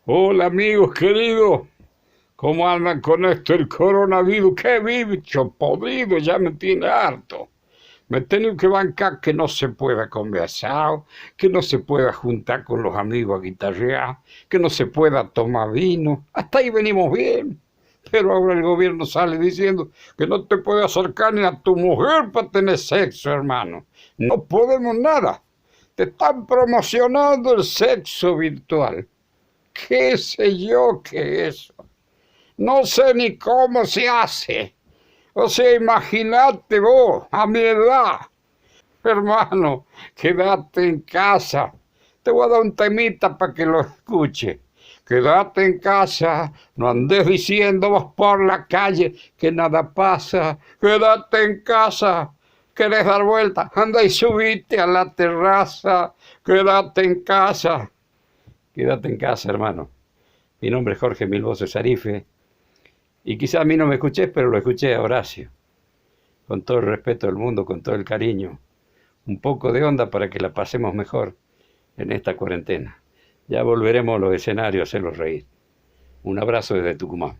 Hola amigos queridos, ¿cómo andan con esto el coronavirus? ¡Qué bicho podrido! Ya me tiene harto. Me he tenido que bancar que no se pueda comer asado, que no se pueda juntar con los amigos a guitarrear, que no se pueda tomar vino. Hasta ahí venimos bien. Pero ahora el gobierno sale diciendo que no te puedes acercar ni a tu mujer para tener sexo, hermano. No podemos nada. Te están promocionando el sexo virtual. ¿Qué sé yo qué es eso? No sé ni cómo se hace. O sea, imagínate vos, a mi edad, hermano, quédate en casa. Te voy a dar un temita para que lo escuche. Quédate en casa, no andes diciendo vos por la calle que nada pasa. Quédate en casa, querés dar vuelta, anda y subite a la terraza. Quédate en casa. Quédate en casa, hermano. Mi nombre es Jorge Mil Voces Arife, y quizá a mí no me escuché, pero lo escuché a Horacio. Con todo el respeto del mundo, con todo el cariño. Un poco de onda para que la pasemos mejor en esta cuarentena. Ya volveremos a los escenarios a hacerlos reír. Un abrazo desde Tucumán.